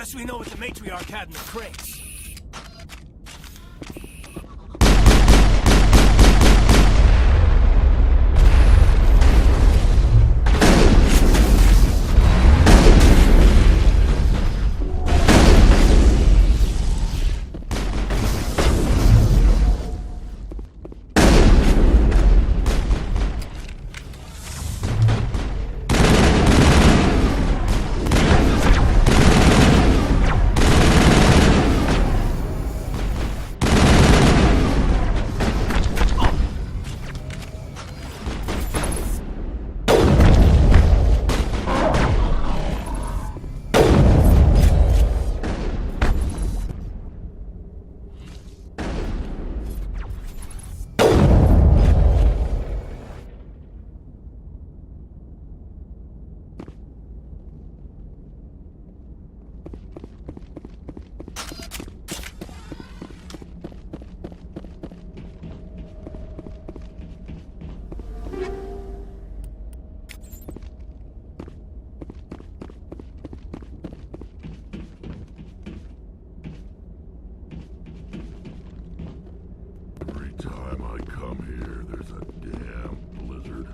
Guess we know what the matriarch had in the crates. Time I come here, there's a damn blizzard.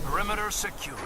Perimeter secured.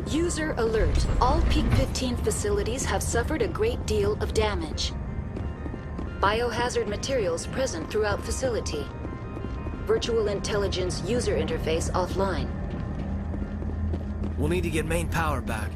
User alert. All Peak 15 facilities have suffered a great deal of damage. Biohazard materials present throughout facility. Virtual intelligence user interface offline. We'll need to get main power back.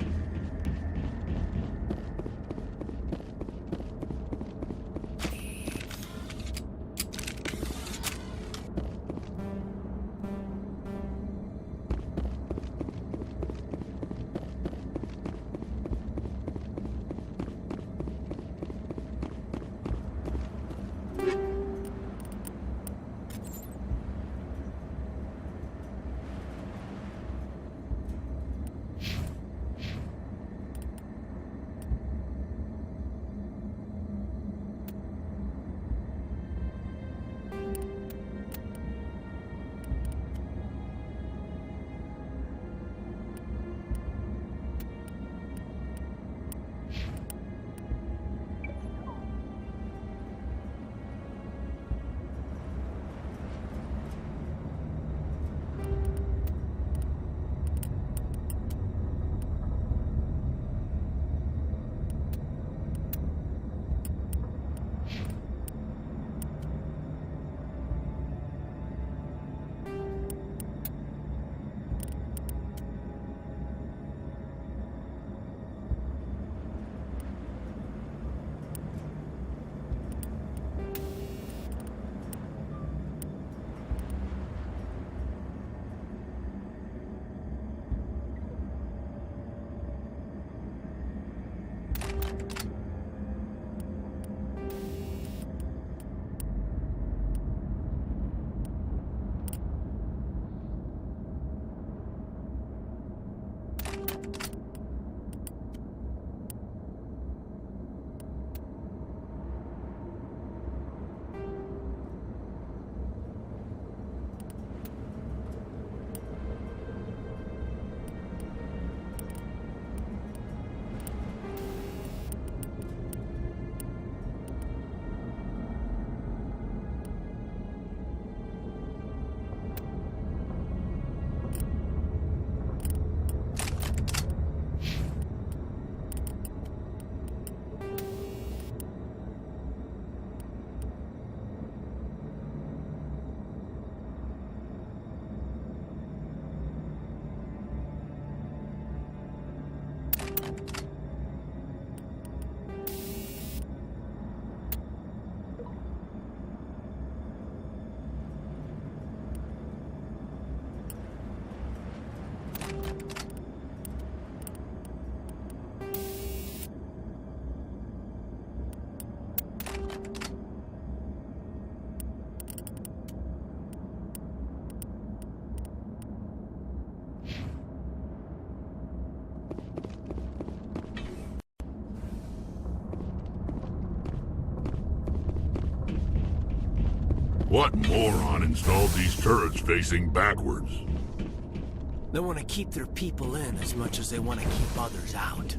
What moron installed these turrets facing backwards? They want to keep their people in as much as they want to keep others out.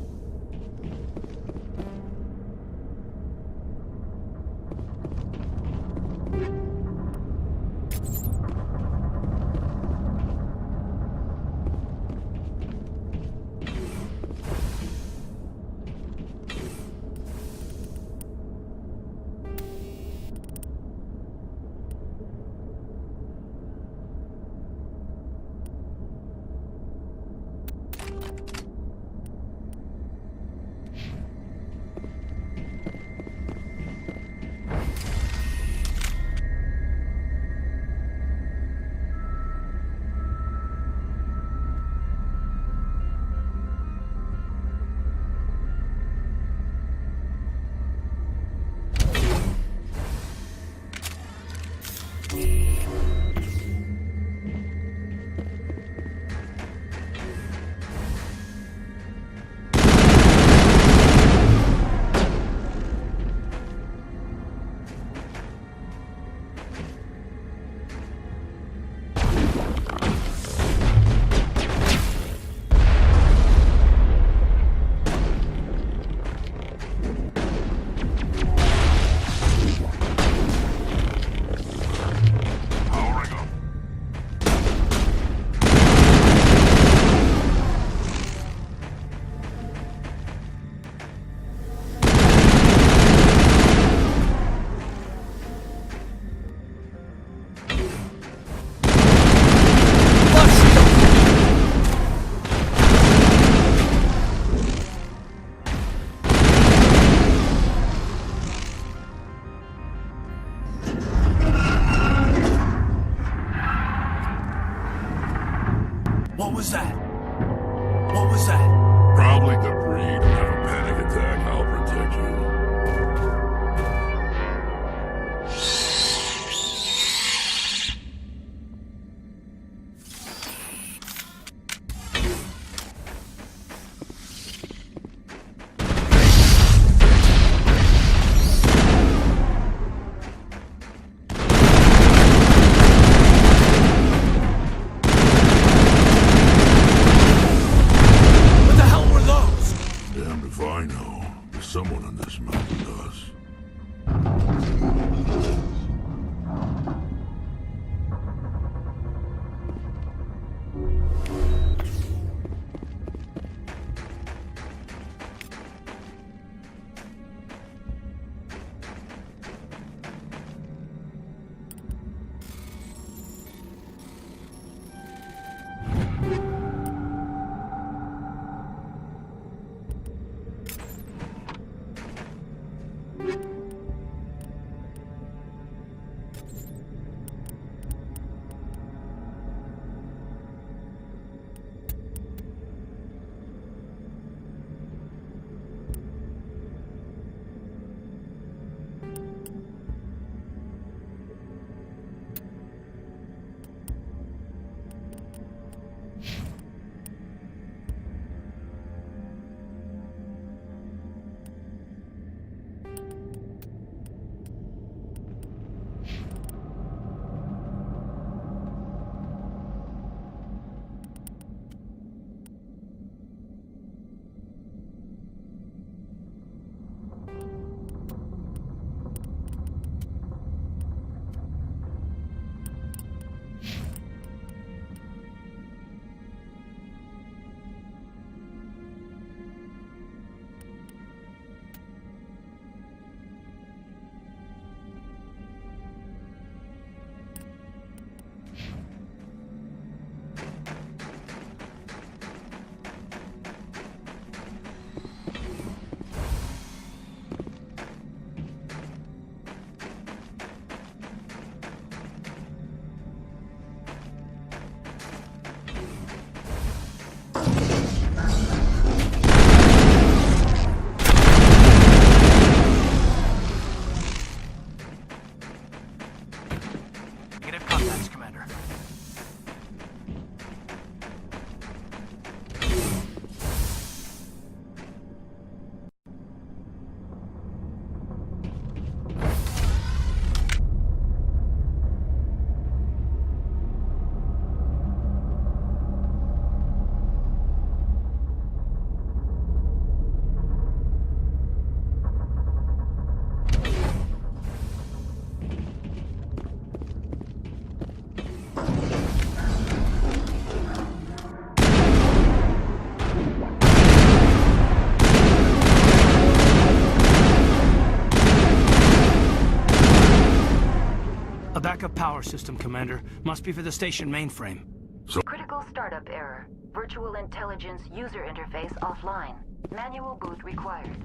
was that? What was that? Probably debris. Don't have a panic attack. I'll protect you. What the hell were those? Damned if I know. There's someone on this mountain does. Negative contacts, Commander. A backup power system, Commander. Must be for the station mainframe. Critical startup error. Virtual intelligence user interface offline. Manual boot required.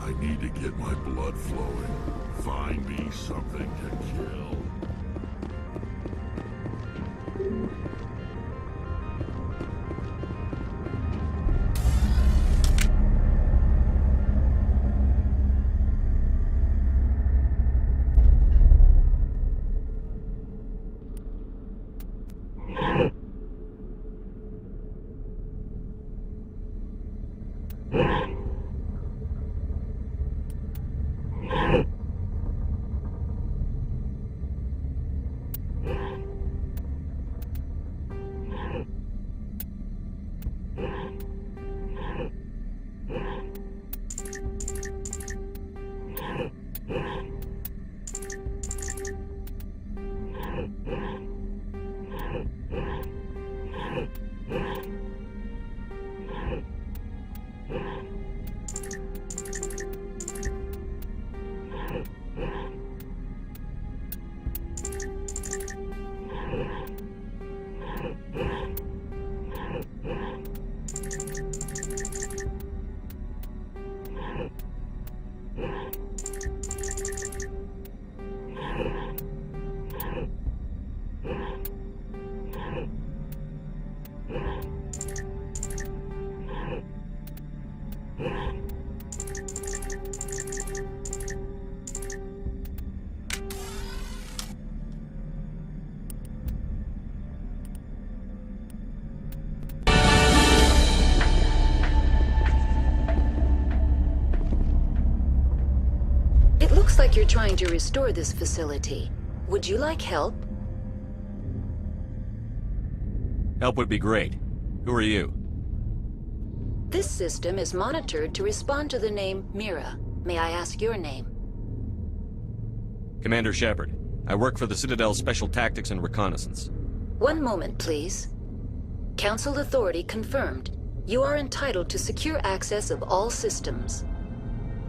I need to get my blood flowing. Find me something to kill. Looks like you're trying to restore this facility. Would you like help? Help would be great. Who are you? This system is monitored to respond to the name Mira. May I ask your name? Commander Shepard. I work for the Citadel's Special Tactics and Reconnaissance. One moment, please. Council authority confirmed. You are entitled to secure access of all systems.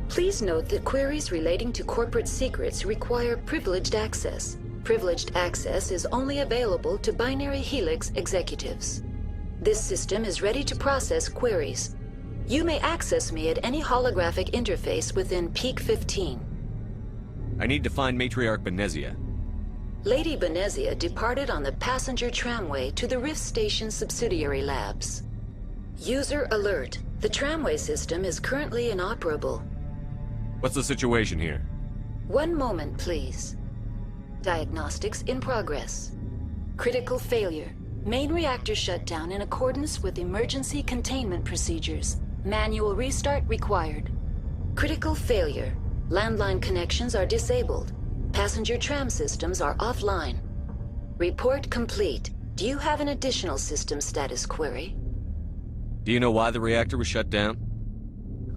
Please note that queries relating to corporate secrets require privileged access. Privileged access is only available to Binary Helix executives. This system is ready to process queries. You may access me at any holographic interface within Peak 15. I need to find Matriarch Benezia. Lady Benezia departed on the passenger tramway to the Rift Station subsidiary labs. User alert. The tramway system is currently inoperable. What's the situation here? One moment, please. Diagnostics in progress. Critical failure. Main reactor shut down in accordance with emergency containment procedures. Manual restart required. Critical failure. Landline connections are disabled. Passenger tram systems are offline. Report complete. Do you have an additional system status query? Do you know why the reactor was shut down?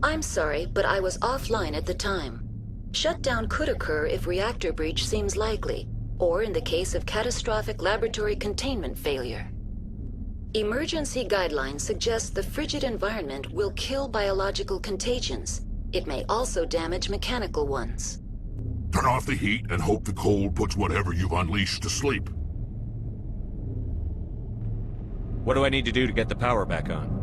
I'm sorry, but I was offline at the time. Shutdown could occur if reactor breach seems likely, or in the case of catastrophic laboratory containment failure. Emergency guidelines suggest the frigid environment will kill biological contagions. It may also damage mechanical ones. Turn off the heat and hope the cold puts whatever you've unleashed to sleep. What do I need to do to get the power back on?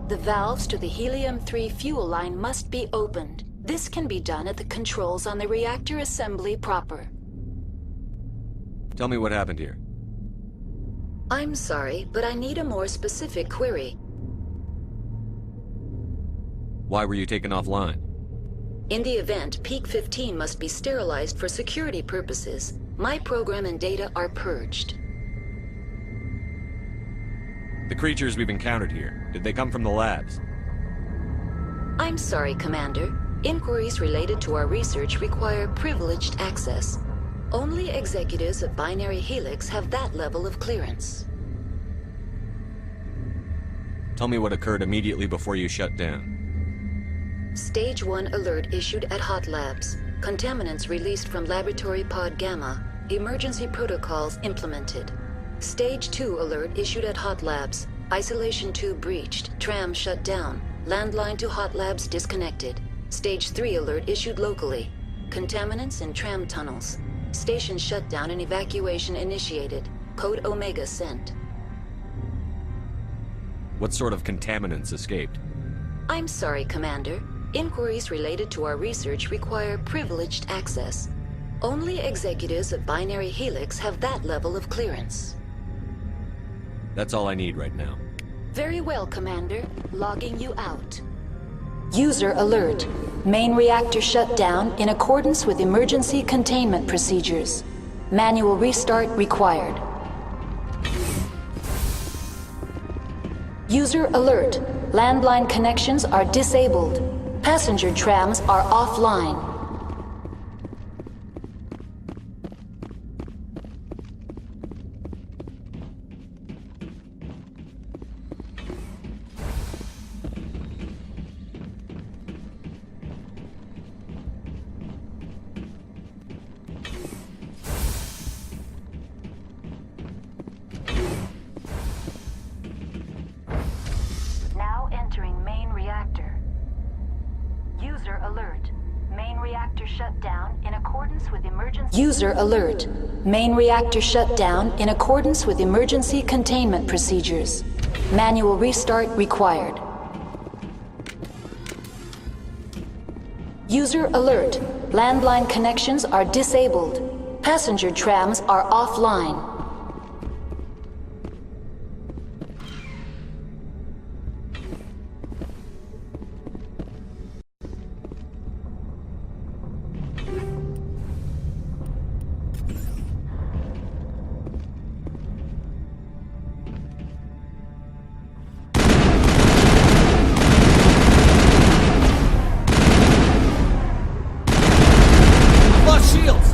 The valves to the helium-3 fuel line must be opened. This can be done at the controls on the reactor assembly proper. Tell me what happened here. I'm sorry, but I need a more specific query. Why were you taken offline? In the event, Peak 15 must be sterilized for security purposes. My program and data are purged. The creatures we've encountered here, did they come from the labs? I'm sorry, Commander. Inquiries related to our research require privileged access. Only executives of Binary Helix have that level of clearance. Tell me what occurred immediately before you shut down. Stage 1 alert issued at Hot Labs. Contaminants released from Laboratory Pod Gamma. Emergency protocols implemented. Stage 2 alert issued at Hot Labs. Isolation tube breached. Tram shut down. Landline to Hot Labs disconnected. Stage 3 alert issued locally. Contaminants in tram tunnels. Station shutdown and evacuation initiated. Code Omega sent. What sort of contaminants escaped? I'm sorry, Commander. Inquiries related to our research require privileged access. Only executives of Binary Helix have that level of clearance. That's all I need right now. Very well, Commander. Logging you out. User alert. Main reactor shut down in accordance with emergency containment procedures. Manual restart required. User alert. Landline connections are disabled. Passenger trams are offline. Now entering main reactor. User alert. Main reactor shut down in accordance with emergency... User alert. Main reactor shut down in accordance with emergency containment procedures. Manual restart required. User alert. Landline connections are disabled. Passenger trams are offline. Lost shields!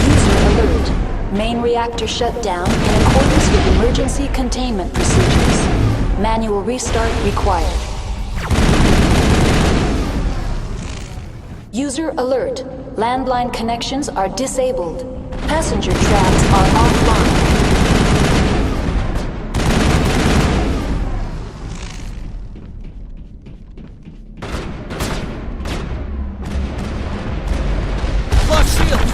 User alert. Main reactor shut down in accordance with emergency containment procedures. Manual restart required. User alert. Landline connections are disabled. Passenger trams are offline. Lost shields!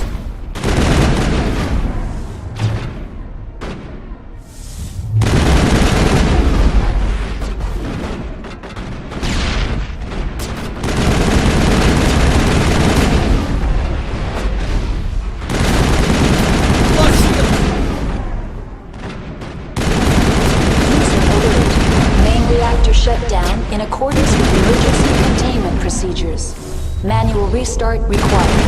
Lost shields! User alert. Main reactor shut down in accordance with emergency containment procedures. Manual restart required.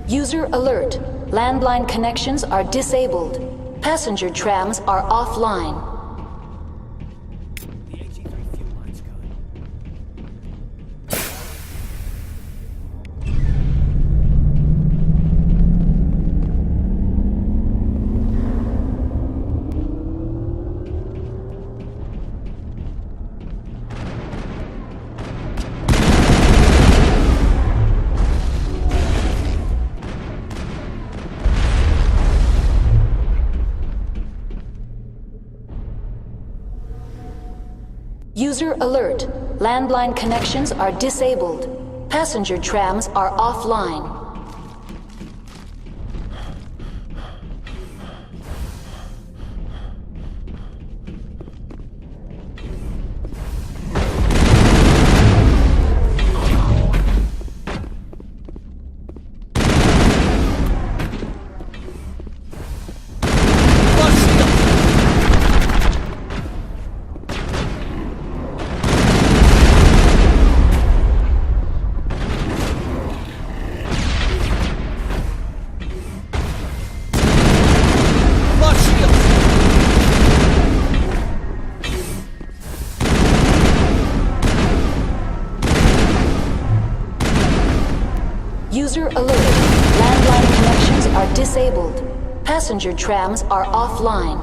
User alert. Landline connections are disabled. Passenger trams are offline. The AG3 fuel line's gone. User alert. Landline connections are disabled. Passenger trams are offline. Lost shields! Lost shields! User alert. Landline connections are disabled. Passenger trams are offline.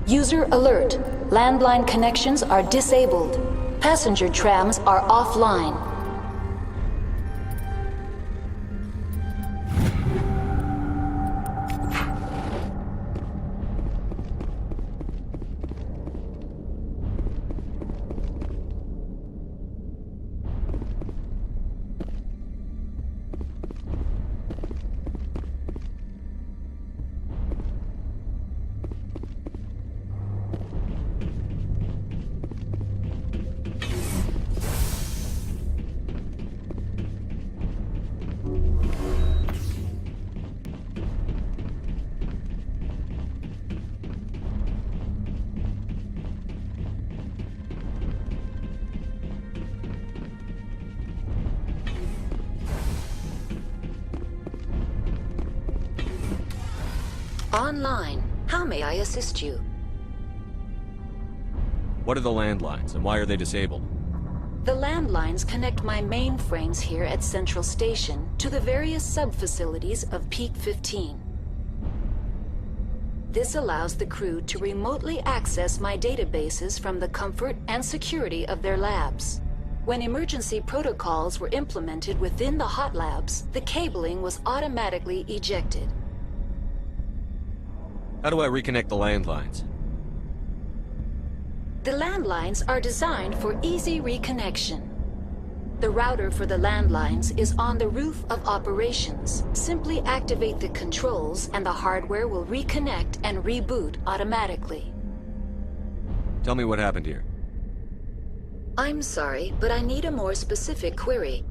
User alert. Landline connections are disabled. Passenger trams are offline. Online. How may I assist you? What are the landlines, and why are they disabled? The landlines connect my mainframes here at Central Station to the various sub-facilities of Peak 15. This allows the crew to remotely access my databases from the comfort and security of their labs. When emergency protocols were implemented within the hot labs, the cabling was automatically ejected. How do I reconnect the landlines? The landlines are designed for easy reconnection. The router for the landlines is on the roof of operations. Simply activate the controls and the hardware will reconnect and reboot automatically. Tell me what happened here. I'm sorry, but I need a more specific query.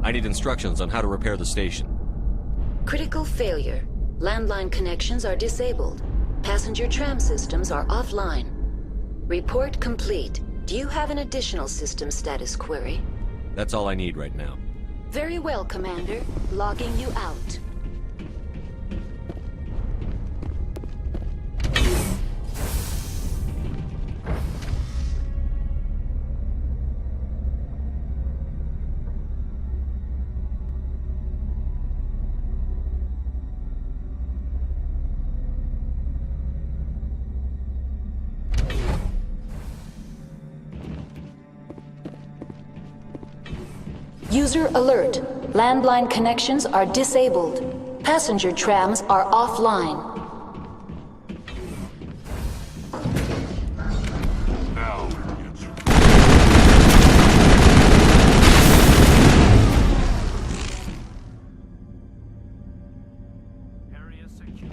I need instructions on how to repair the station. Critical failure. Landline connections are disabled. Passenger tram systems are offline. Report complete. Do you have an additional system status query? That's all I need right now. Very well, Commander. Logging you out. User alert. Landline connections are disabled. Passenger trams are offline. Now, Area secure.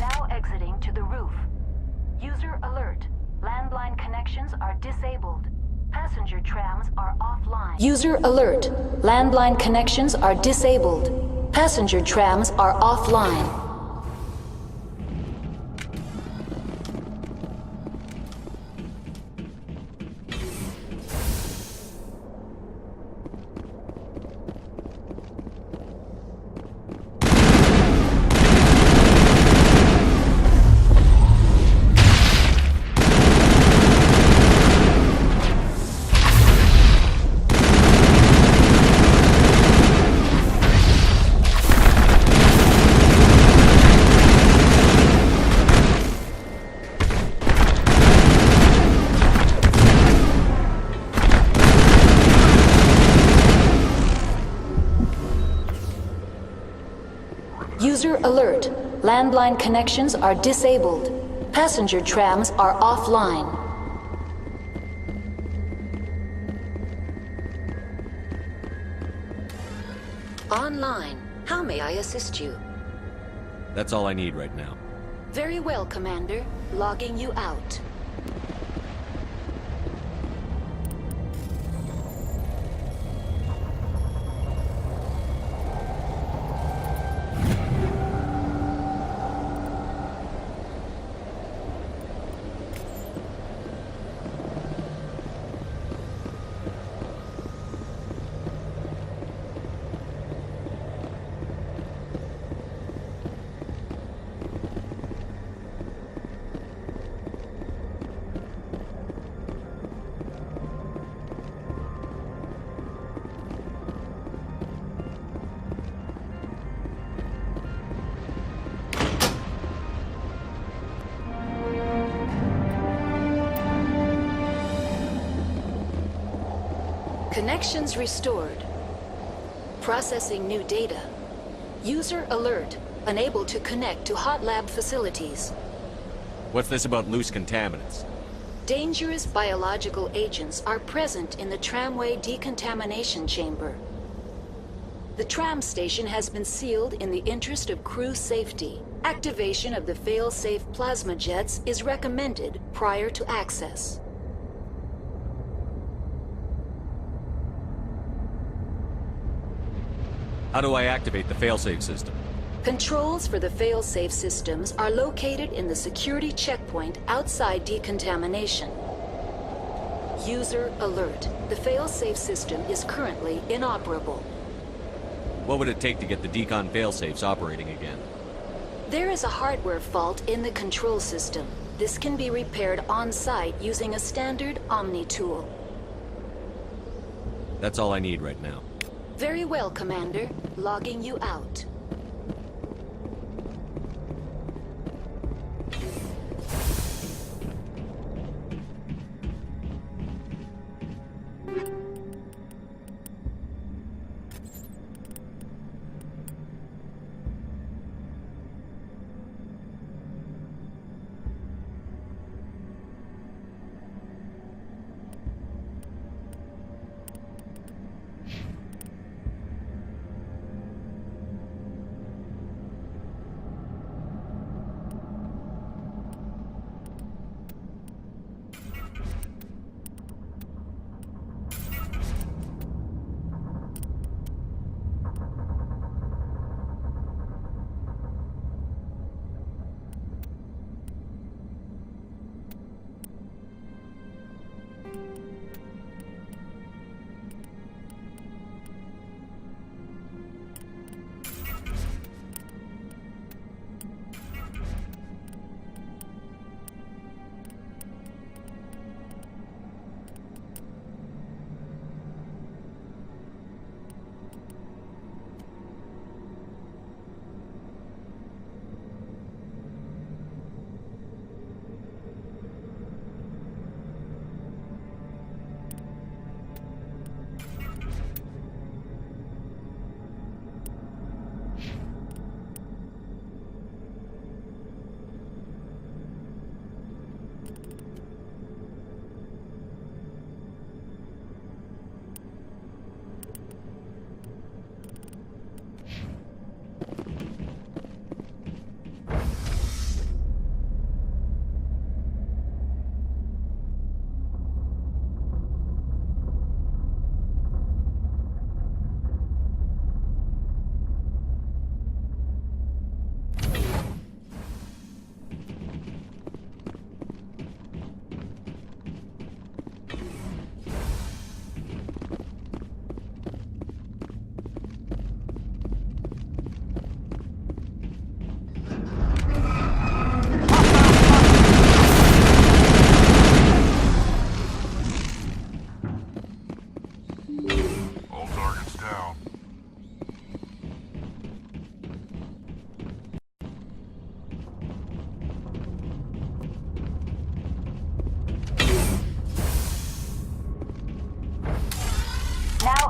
Now exiting to the roof. User alert. Landline connections are disabled. Passenger trams are offline. User alert. Landline connections are disabled. Passenger trams are offline. User alert. Landline connections are disabled. Passenger trams are offline. Online. How may I assist you? That's all I need right now. Very well, Commander. Logging you out. Connections restored. Processing new data. User alert. Unable to connect to hot lab facilities. What's this about loose contaminants? Dangerous biological agents are present in the tramway decontamination chamber. The tram station has been sealed in the interest of crew safety. Activation of the fail-safe plasma jets is recommended prior to access. How do I activate the failsafe system? Controls for the fail-safe systems are located in the security checkpoint outside decontamination. User alert. The fail-safe system is currently inoperable. What would it take to get the decon failsafes operating again? There is a hardware fault in the control system. This can be repaired on-site using a standard Omni tool. That's all I need right now. Very well, Commander. Logging you out.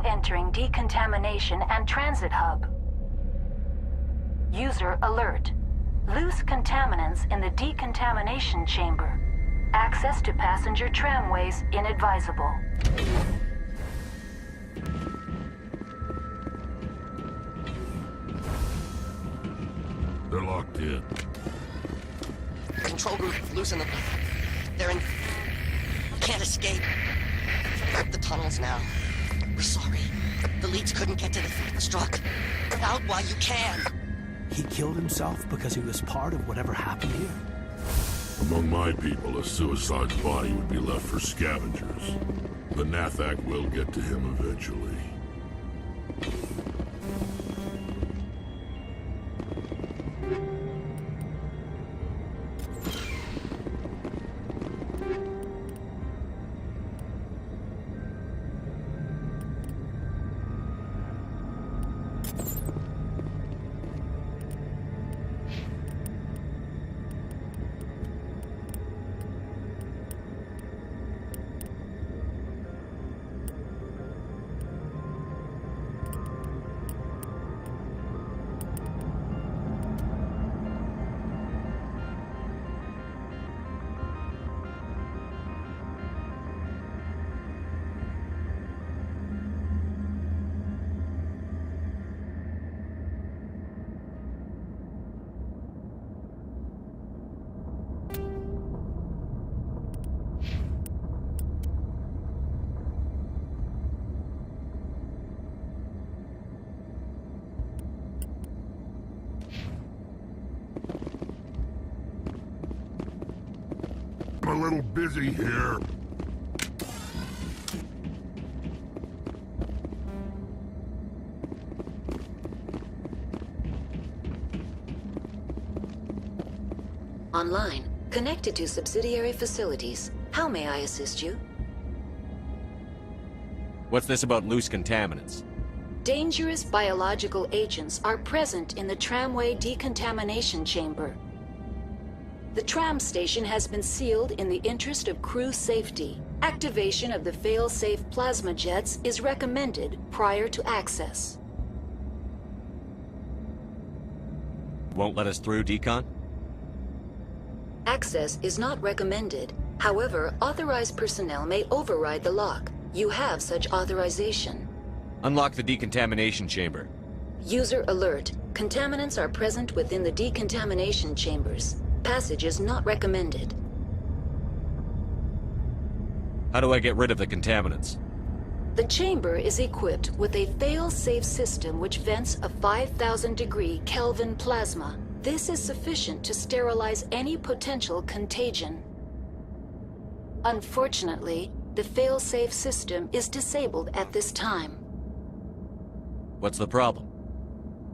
Entering decontamination and transit hub. User alert. Loose contaminants in the decontamination chamber. Access to passenger tramways inadvisable. They're locked in. Control group, loosen them. They're in... Can't escape. The tunnels now. We're sorry. The leads couldn't get to the struck. Out while you can. He killed himself because he was part of whatever happened here. Among my people, a suicide's body would be left for scavengers. The Nathak will get to him eventually. little busy here. Online, connected to subsidiary facilities. How may I assist you? What's this about loose contaminants? Dangerous biological agents are present in the tramway decontamination chamber. The tram station has been sealed in the interest of crew safety. Activation of the fail-safe plasma jets is recommended prior to access. Won't let us through, Decon? Access is not recommended. However, authorized personnel may override the lock. You have such authorization. Unlock the decontamination chamber. User alert. Contaminants are present within the decontamination chambers. Passage is not recommended. How do I get rid of the contaminants? The chamber is equipped with a fail-safe system which vents a 5,000-degree Kelvin plasma. This is sufficient to sterilize any potential contagion. Unfortunately, the fail-safe system is disabled at this time. What's the problem?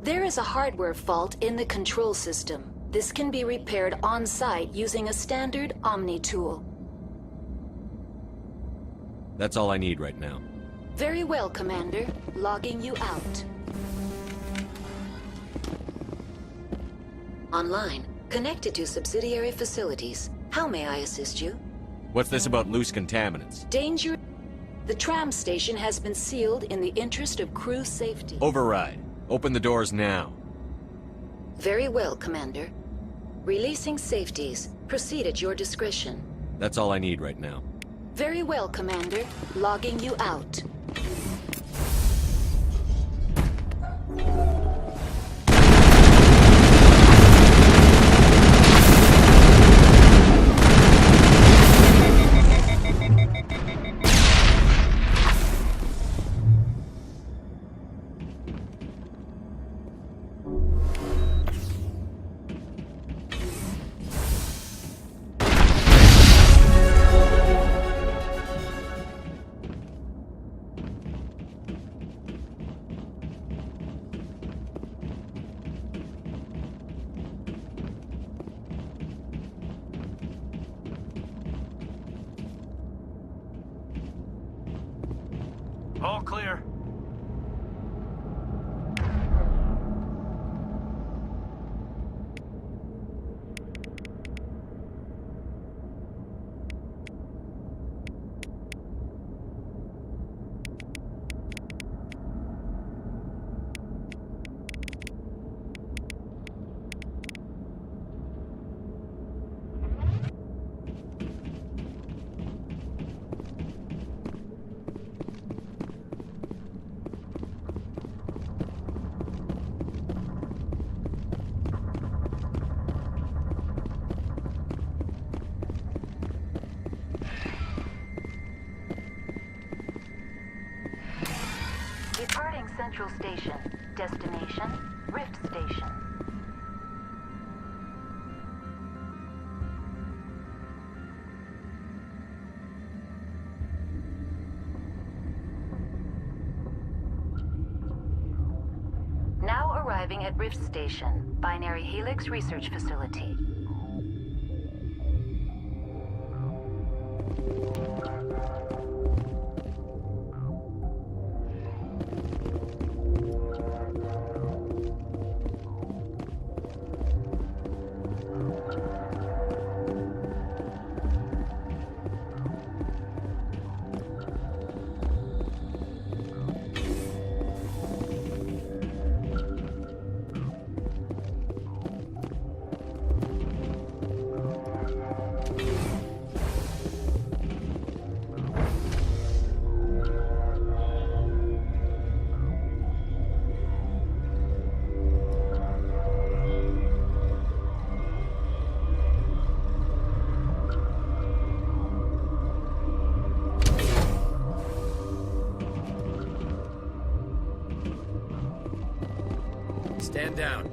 There is a hardware fault in the control system. This can be repaired on-site using a standard Omni tool. That's all I need right now. Very well, Commander. Logging you out. Online, connected to subsidiary facilities. How may I assist you? What's this about loose contaminants? Danger. The tram station has been sealed in the interest of crew safety. Override. Open the doors now. Very well, Commander. Releasing safeties. Proceed at your discretion. That's all I need right now. Very well, Commander. Logging you out. All clear. Departing Central Station. Destination, Rift Station. Now arriving at Rift Station, Binary Helix Research Facility. Stand down.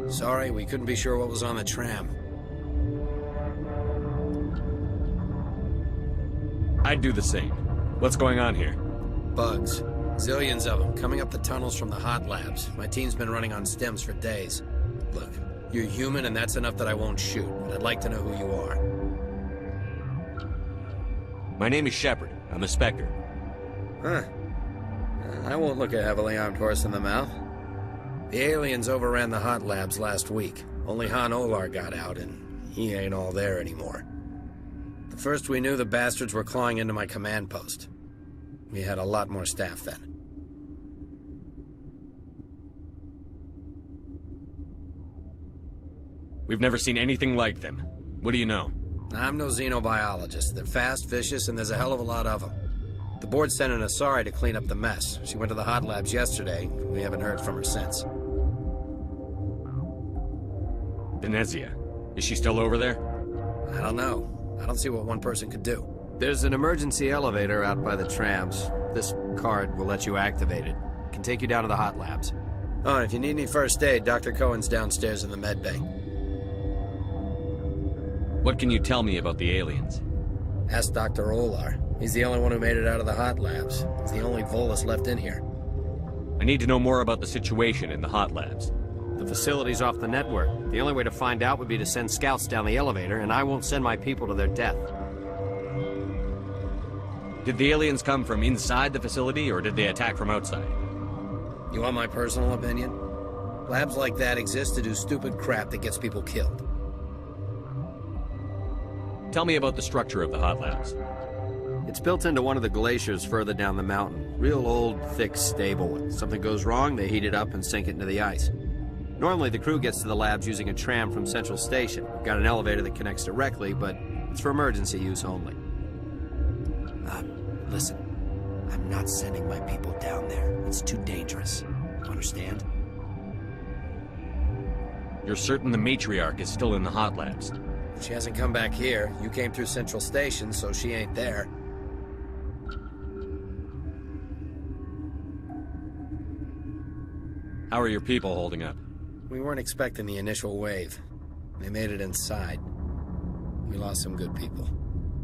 Sorry, we couldn't be sure what was on the tram. I'd do the same. What's going on here? Bugs. Zillions of them, coming up the tunnels from the hot labs. My team's been running on stems for days. Look, you're human and that's enough that I won't shoot, but I'd like to know who you are. My name is Shepard. I'm a Spectre. Huh. I won't look a heavily armed horse in the mouth. The aliens overran the hot labs last week. Only Han Olar got out, and he ain't all there anymore. The first we knew, the bastards were clawing into my command post. We had a lot more staff then. We've never seen anything like them. What do you know? I'm no xenobiologist. They're fast, vicious, and there's a hell of a lot of them. The board sent an Asari to clean up the mess. She went to the hot labs yesterday. We haven't heard from her since. Venezia. Is she still over there? I don't know. I don't see what one person could do. There's an emergency elevator out by the trams. This card will let you activate it. It can take you down to the hot labs. Oh, and if you need any first aid, Dr. Cohen's downstairs in the med bay. What can you tell me about the aliens? Ask Dr. Olar. He's the only one who made it out of the hot labs. He's the only Volus left in here. I need to know more about the situation in the hot labs. The facility's off the network. The only way to find out would be to send scouts down the elevator, and I won't send my people to their death. Did the aliens come from inside the facility, or did they attack from outside? You want my personal opinion? Labs like that exist to do stupid crap that gets people killed. Tell me about the structure of the hot labs. It's built into one of the glaciers further down the mountain. Real old, thick, stable. If something goes wrong, they heat it up and sink it into the ice. Normally, the crew gets to the labs using a tram from Central Station. We've got an elevator that connects directly, but it's for emergency use only. Listen. I'm not sending my people down there. It's too dangerous. You understand? You're certain the matriarch is still in the hot labs? She hasn't come back here. You came through Central Station, so she ain't there. How are your people holding up? We weren't expecting the initial wave. They made it inside. We lost some good people.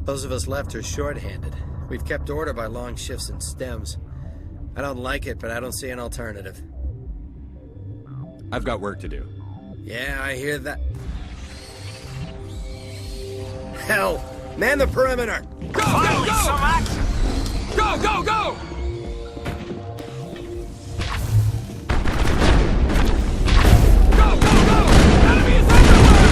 Those of us left are short-handed. We've kept order by long shifts and stems. I don't like it, but I don't see an alternative. I've got work to do. Yeah, I hear that. Hell! Man the perimeter! Go, go, go! Some action! Go, go, go! Go, go, go! Enemy is everywhere!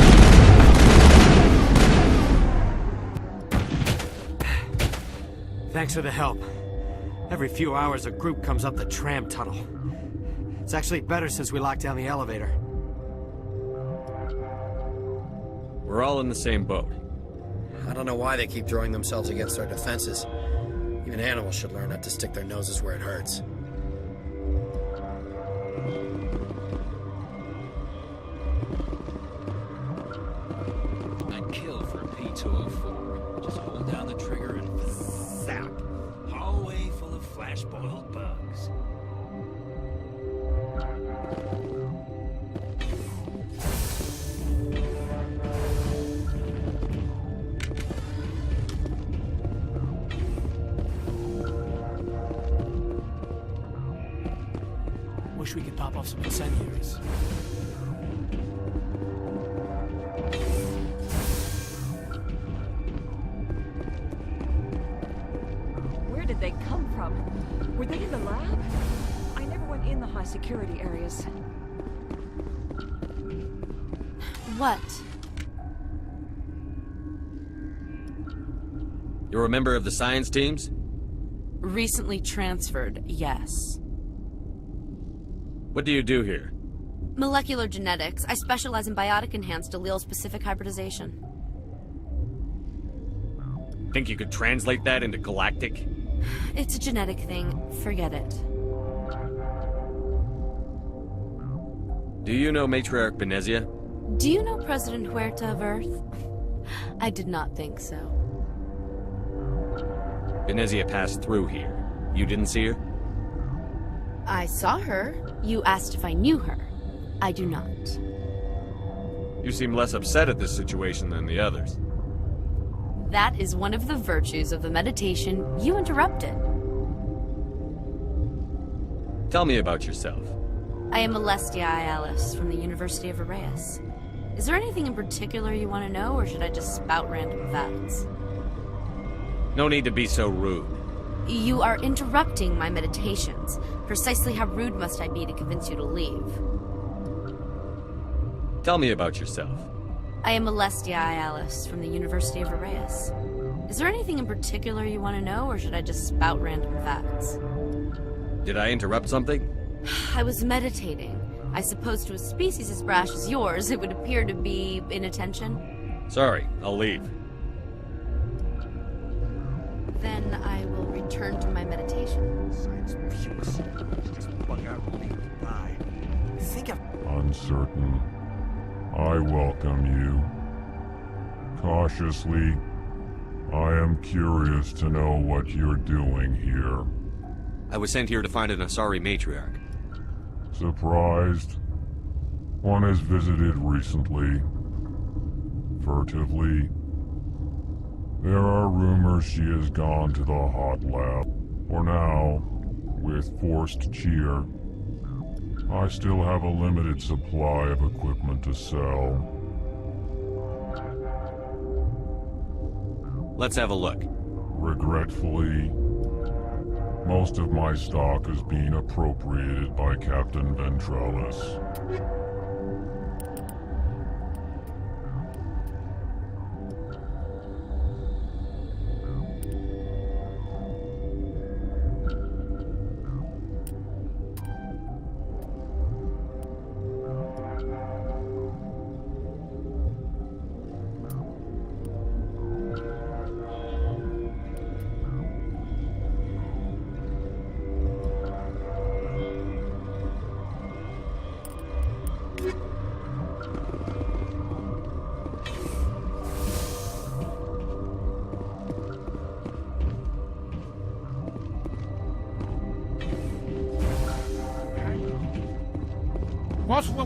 Thanks for the help. Every few hours, a group comes up the tram tunnel. It's actually better since we locked down the elevator. We're all in the same boat. I don't know why they keep throwing themselves against our defenses. Even animals should learn not to stick their noses where it hurts. I'd kill for a P-204. Just hold down the trigger and zap. Hallway full of flash-boiled bugs. Wish we could pop off some incendiaries. Where did they come from? Were they in the lab? I never went in the high security areas. What? You're a member of the science teams? Recently transferred, yes. What do you do here? Molecular genetics. I specialize in biotic-enhanced allele-specific hybridization. Think you could translate that into galactic? It's a genetic thing. Forget it. Do you know Matriarch Venezia? Do you know President Huerta of Earth? I did not think so. Venezia passed through here. You didn't see her? I saw her. You asked if I knew her. I do not. You seem less upset at this situation than the others. That is one of the virtues of the meditation you interrupted. Tell me about yourself. I am Alestia Alice from the University of Arrayas. Is there anything in particular you want to know, or should I just spout random facts? No need to be so rude. You are interrupting my meditations. Precisely how rude must I be to convince you to leave? Tell me about yourself. I am Alestia Alice from the University of Arrayas. Is there anything in particular you want to know, or should I just spout random facts? Did I interrupt something? I was meditating. I suppose to a species as brash as yours, it would appear to be inattention. Sorry, I'll leave. Then I will return to my meditation. Uncertain. I welcome you. Cautiously, I am curious to know what you're doing here. I was sent here to find an Asari matriarch. Surprised? One has visited recently. Furtively. There are rumors she has gone to the hot lab. For now, with forced cheer, I still have a limited supply of equipment to sell. Let's have a look. Regretfully, most of my stock is being appropriated by Captain Ventralis.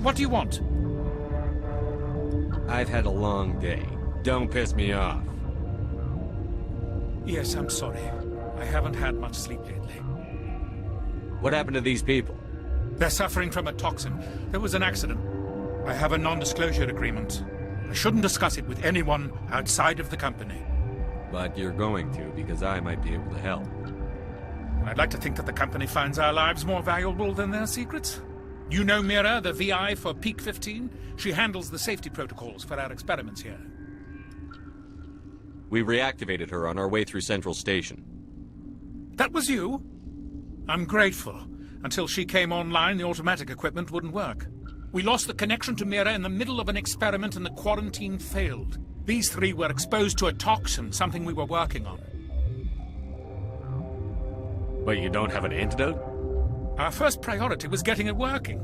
What do you want? I've had a long day. Don't piss me off. Yes, I'm sorry. I haven't had much sleep lately. What happened to these people? They're suffering from a toxin. There was an accident. I have a non-disclosure agreement. I shouldn't discuss it with anyone outside of the company. But you're going to, because I might be able to help. I'd like to think that the company finds our lives more valuable than their secrets. You know Mira, the VI for Peak 15? She handles the safety protocols for our experiments here. We reactivated her on our way through Central Station. That was you? I'm grateful. Until she came online, the automatic equipment wouldn't work. We lost the connection to Mira in the middle of an experiment and the quarantine failed. These three were exposed to a toxin, something we were working on. But you don't have an antidote? Our first priority was getting it working.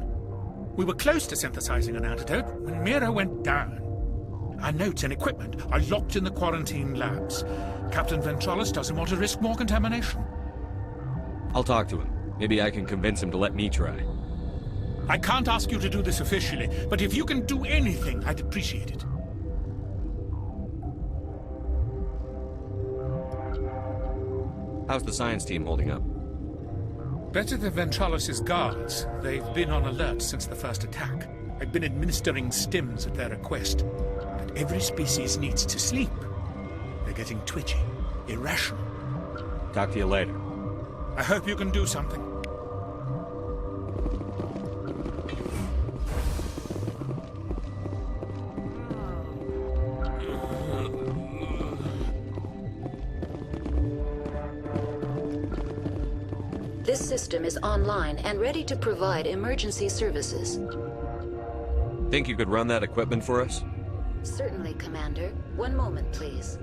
We were close to synthesizing an antidote when Mira went down. Our notes and equipment are locked in the quarantine labs. Captain Ventralis doesn't want to risk more contamination. I'll talk to him. Maybe I can convince him to let me try. I can't ask you to do this officially, but if you can do anything, I'd appreciate it. How's the science team holding up? Better than Ventralis' guards. They've been on alert since the first attack. I've been administering stims at their request. But every species needs to sleep. They're getting twitchy, irrational. Talk to you later. I hope you can do something. This system is online and ready to provide emergency services. Think you could run that equipment for us? Certainly, Commander. One moment, please.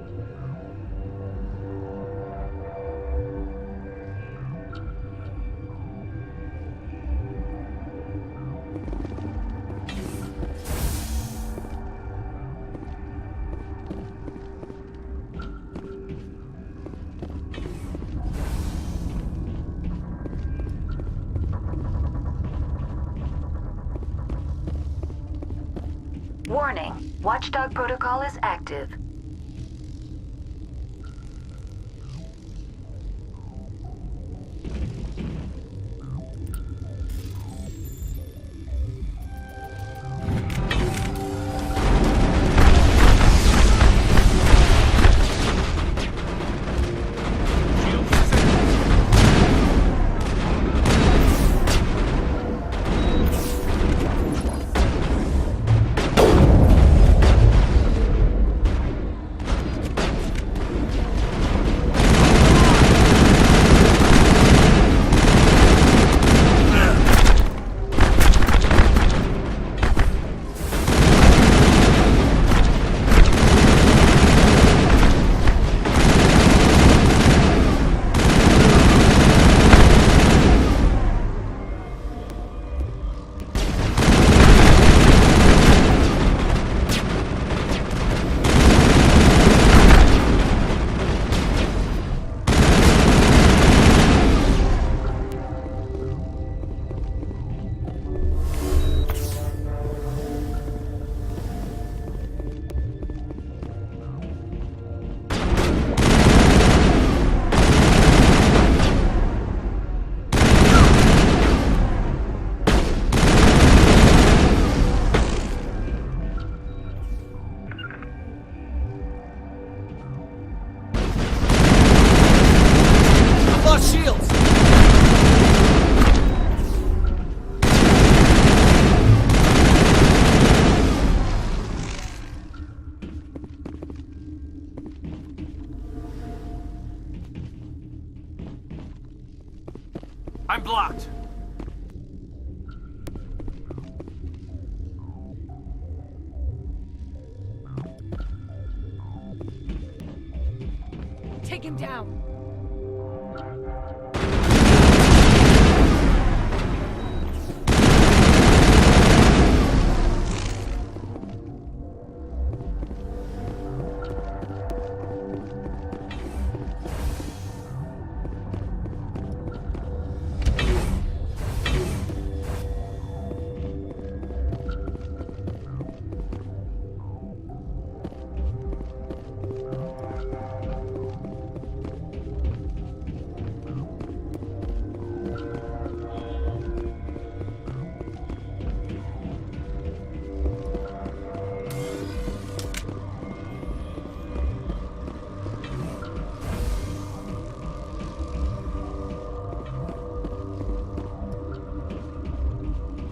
Warning, Watchdog protocol is active. I'm blocked. Take him down.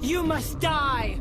You must die!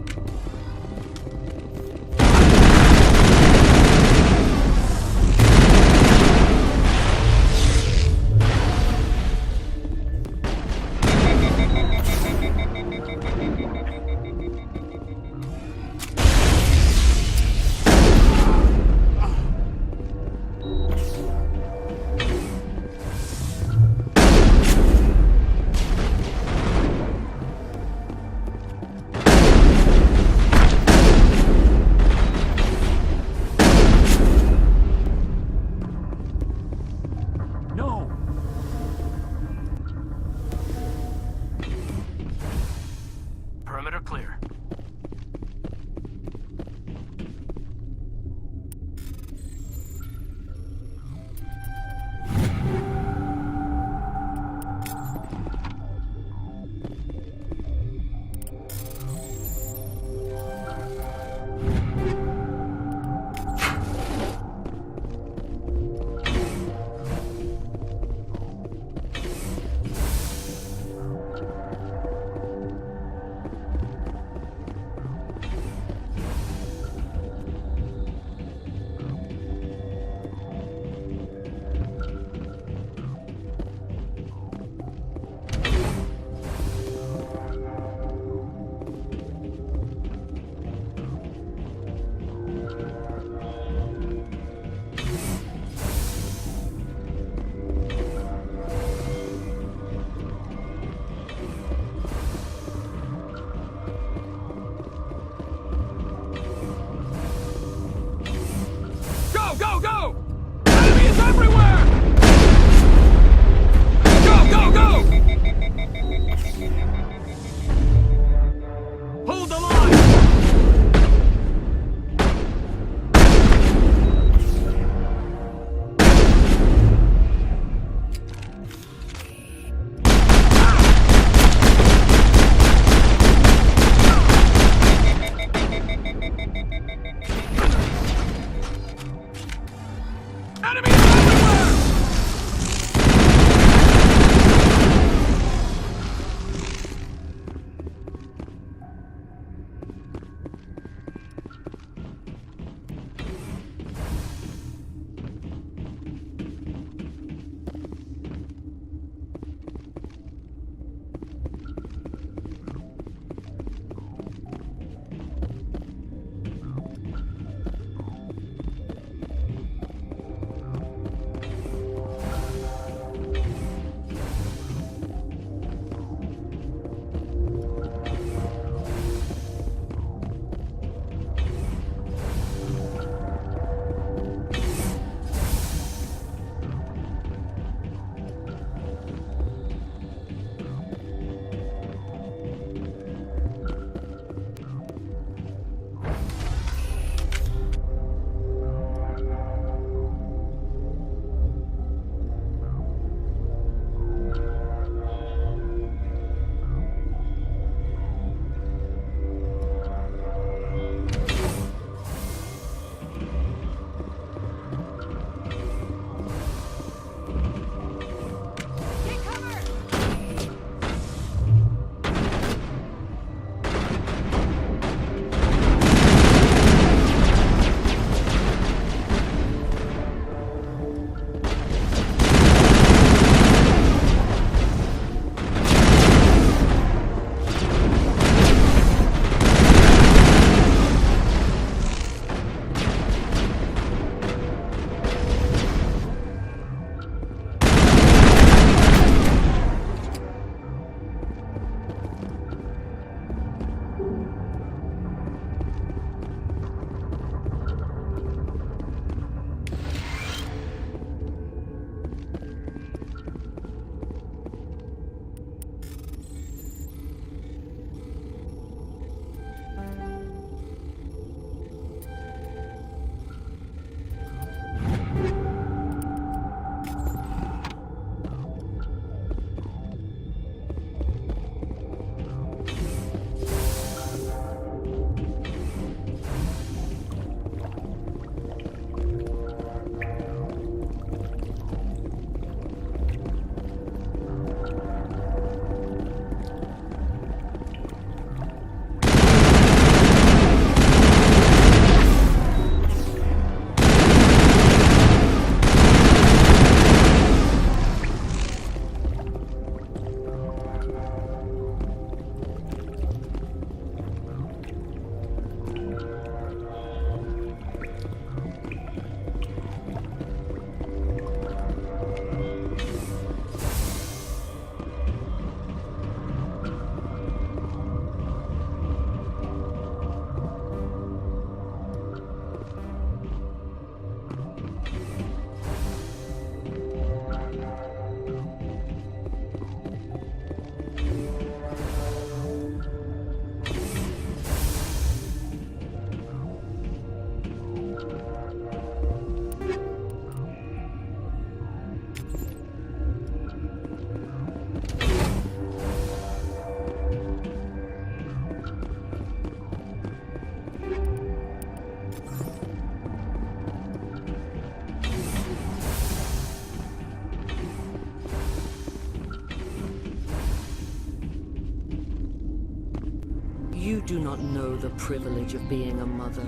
You do not know the privilege of being a mother.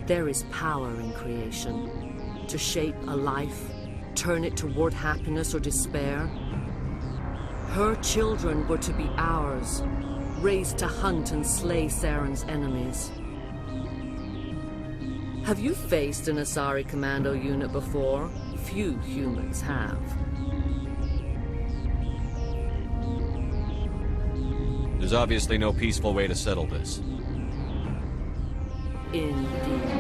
There is power in creation. To shape a life, turn it toward happiness or despair. Her children were to be ours, raised to hunt and slay Saren's enemies. Have you faced an Asari commando unit before? Few humans have. There's obviously no peaceful way to settle this. Indeed.